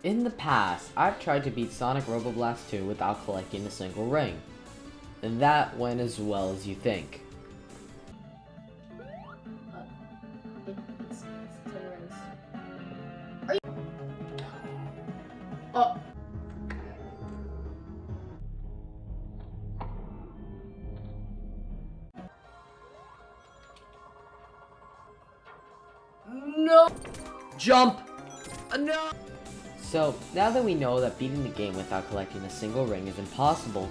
In the past, I've tried to beat Sonic Robo Blast 2 without collecting a single ring. And that went as well as you think. It's 10 rings. Are you? Oh. No! Jump! No! So, now that we know that beating the game without collecting a single ring is impossible,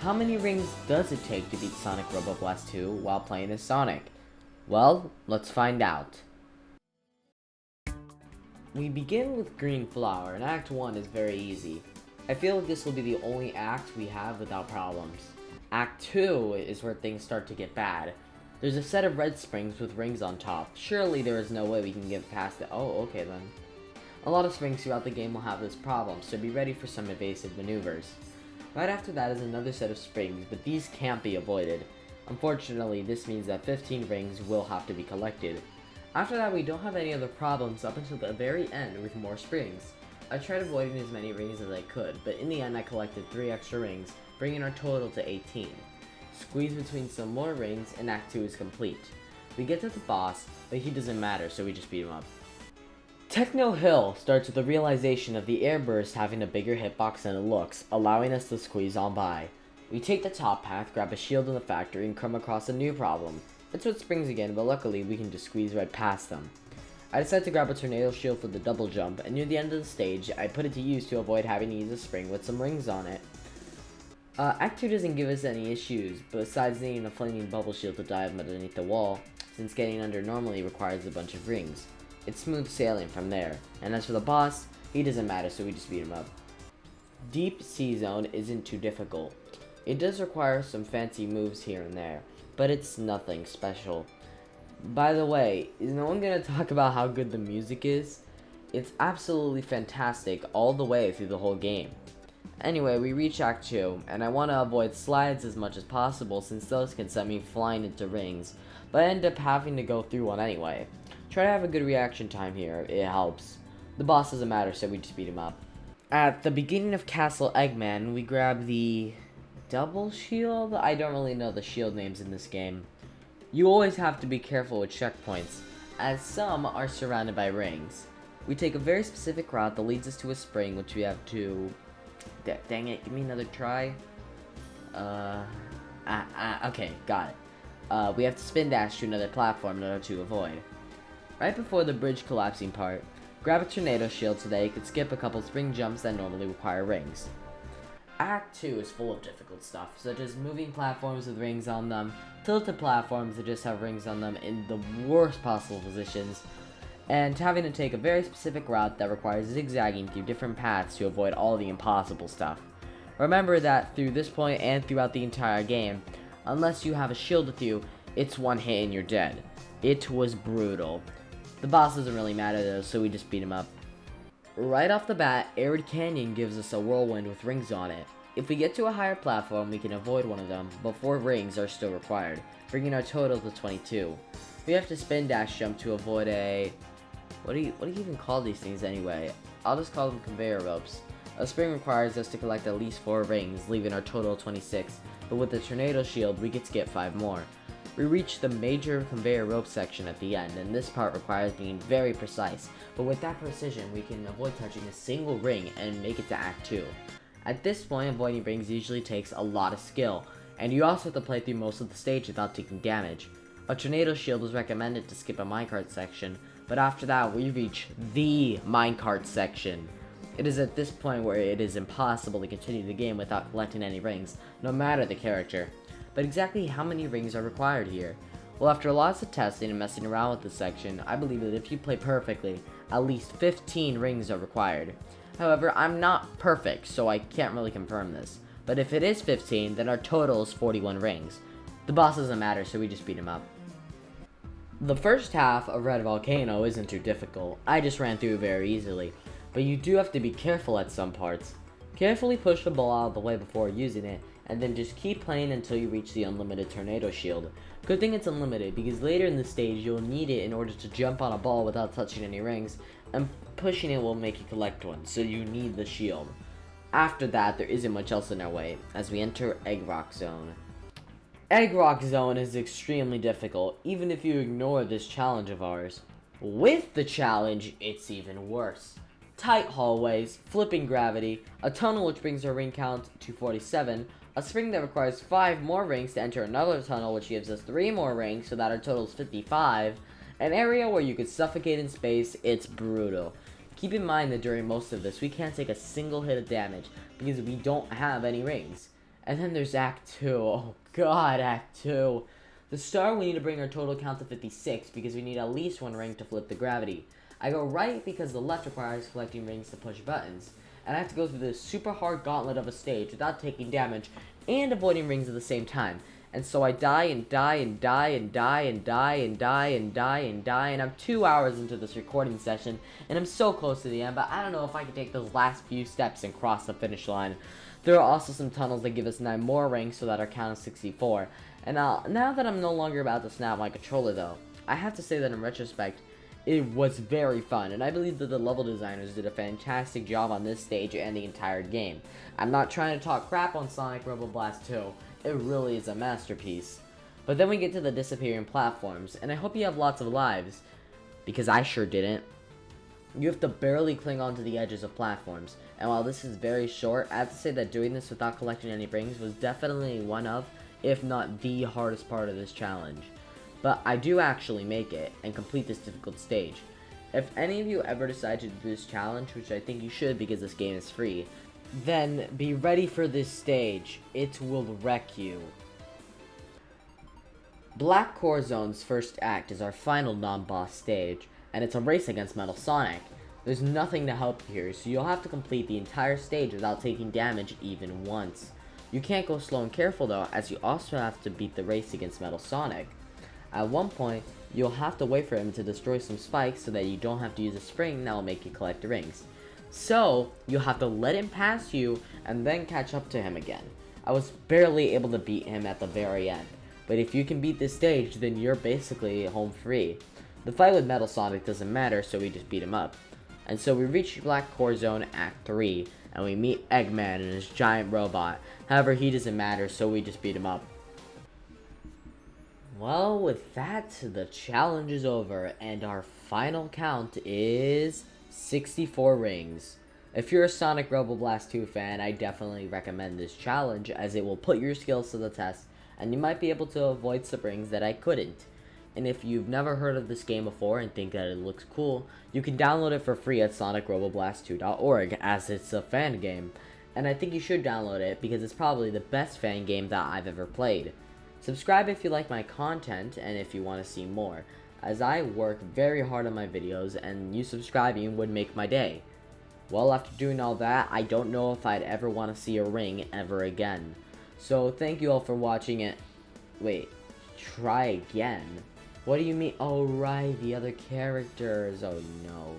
how many rings does it take to beat Sonic Robo Blast 2 while playing as Sonic? Well, let's find out. We begin with Green Flower, and Act 1 is very easy. I feel like this will be the only act we have without problems. Act 2 is where things start to get bad. There's a set of red springs with rings on top. Surely there is no way we can get past it. Oh, okay then. A lot of springs throughout the game will have this problem, so be ready for some evasive maneuvers. Right after that is another set of springs, but these can't be avoided. Unfortunately, this means that 15 rings will have to be collected. After that, we don't have any other problems up until the very end with more springs. I tried avoiding as many rings as I could, but in the end I collected 3 extra rings, bringing our total to 18. Squeeze between some more rings and Act 2 is complete. We get to the boss, but he doesn't matter, so we just beat him up. Techno Hill starts with the realization of the airburst having a bigger hitbox than it looks, allowing us to squeeze on by. We take the top path, grab a shield in the factory, and come across a new problem. It's with springs again, but luckily we can just squeeze right past them. I decide to grab a tornado shield for the double jump, and near the end of the stage, I put it to use to avoid having to use a spring with some rings on it. Act 2 doesn't give us any issues, besides needing a flaming bubble shield to dive underneath the wall, since getting under normally requires a bunch of rings. It's smooth sailing from there, and as for the boss, he doesn't matter, so we just beat him up. Deep Sea Zone isn't too difficult. It does require some fancy moves here and there, but it's nothing special. By the way, is no one gonna talk about how good the music is? It's absolutely fantastic all the way through the whole game. Anyway, we reach Act 2, and I want to avoid slides as much as possible since those can send me flying into rings, but I end up having to go through one anyway. Try to have a good reaction time here, it helps. The boss doesn't matter, so we just beat him up. At the beginning of Castle Eggman, we grab the double shield? I don't really know the shield names in this game. You always have to be careful with checkpoints, as some are surrounded by rings. We take a very specific route that leads us to a spring, which we have to... Dang it, give me another try. Okay, got it. We have to spin dash to another platform in order to avoid. Right before the bridge collapsing part, grab a tornado shield so that you can skip a couple spring jumps that normally require rings. Act 2 is full of difficult stuff, such as moving platforms with rings on them, tilted platforms that just have rings on them in the worst possible positions, and having to take a very specific route that requires zigzagging through different paths to avoid all the impossible stuff. Remember that through this point and throughout the entire game, unless you have a shield with you, it's one hit and you're dead. It was brutal. The boss doesn't really matter though, so we just beat him up. Right off the bat, Arid Canyon gives us a whirlwind with rings on it. If we get to a higher platform, we can avoid one of them, but 4 rings are still required, bringing our total to 22. We have to spin dash jump to avoid a... What do you even call these things anyway? I'll just call them conveyor ropes. A spring requires us to collect at least 4 rings, leaving our total 26, but with the tornado shield, we get to get 5 more. We reach the major conveyor rope section at the end, and this part requires being very precise, but with that precision, we can avoid touching a single ring and make it to Act 2. At this point, avoiding rings usually takes a lot of skill, and you also have to play through most of the stage without taking damage. A tornado shield is recommended to skip a minecart section, but after that, we reach the minecart section. It is at this point where it is impossible to continue the game without collecting any rings, no matter the character. But exactly how many rings are required here? Well, after lots of testing and messing around with this section, I believe that if you play perfectly, at least 15 rings are required. However, I'm not perfect, so I can't really confirm this. But if it is 15, then our total is 41 rings. The boss doesn't matter, so we just beat him up. The first half of Red Volcano isn't too difficult. I just ran through very easily. But you do have to be careful at some parts. Carefully push the ball out of the way before using it, and then just keep playing until you reach the unlimited tornado shield. Good thing it's unlimited, because later in the stage you'll need it in order to jump on a ball without touching any rings, and pushing it will make you collect one, so you need the shield. After that, there isn't much else in our way, as we enter Egg Rock Zone. Egg Rock Zone is extremely difficult, even if you ignore this challenge of ours. With the challenge, it's even worse. Tight hallways, flipping gravity, a tunnel which brings our ring count to 47, a spring that requires 5 more rings to enter another tunnel which gives us 3 more rings so that our total is 55, an area where you could suffocate in space. It's brutal. Keep in mind that during most of this we can't take a single hit of damage because we don't have any rings. And then there's Act 2. Oh god, Act 2. To start, we need to bring our total count to 56 because we need at least 1 ring to flip the gravity. I go right because the left requires collecting rings to push buttons, and I have to go through this super hard gauntlet of a stage without taking damage and avoiding rings at the same time. And so I die and die and die and die and die and die and die and die, and I'm 2 hours into this recording session, and I'm so close to the end, but I don't know if I can take those last few steps and cross the finish line. There are also some tunnels that give us 9 more rings so that our count is 64. And now that I'm no longer about to snap my controller though, I have to say that in retrospect, it was very fun, and I believe that the level designers did a fantastic job on this stage and the entire game. I'm not trying to talk crap on Sonic Robo Blast 2, it really is a masterpiece. But then we get to the disappearing platforms, and I hope you have lots of lives, because I sure didn't. You have to barely cling onto the edges of platforms, and while this is very short, I have to say that doing this without collecting any rings was definitely one of, if not the hardest part of this challenge. But I do actually make it and complete this difficult stage. If any of you ever decide to do this challenge, which I think you should because this game is free, then be ready for this stage. It will wreck you. Black Core Zone's first act is our final non-boss stage, and it's a race against Metal Sonic. There's nothing to help you here, so you'll have to complete the entire stage without taking damage even once. You can't go slow and careful though, as you also have to beat the race against Metal Sonic. At one point, you'll have to wait for him to destroy some spikes so that you don't have to use a spring that will make you collect the rings. So, you'll have to let him pass you and then catch up to him again. I was barely able to beat him at the very end, but if you can beat this stage, then you're basically home free. The fight with Metal Sonic doesn't matter, so we just beat him up. And so we reach Black Core Zone Act 3, and we meet Eggman and his giant robot. However, he doesn't matter, so we just beat him up. Well, with that, the challenge is over, and our final count is 64 rings. If you're a Sonic Robo Blast 2 fan, I definitely recommend this challenge, as it will put your skills to the test, and you might be able to avoid some rings that I couldn't. And if you've never heard of this game before and think that it looks cool, you can download it for free at sonicroboblast2.org, as it's a fan game. And I think you should download it because it's probably the best fan game that I've ever played. Subscribe if you like my content and if you want to see more, as I work very hard on my videos and you subscribing would make my day. Well, after doing all that, I don't know if I'd ever want to see a ring ever again. So thank you all for watching it. Wait, try again? What do you mean? Oh right, the other characters. Oh no.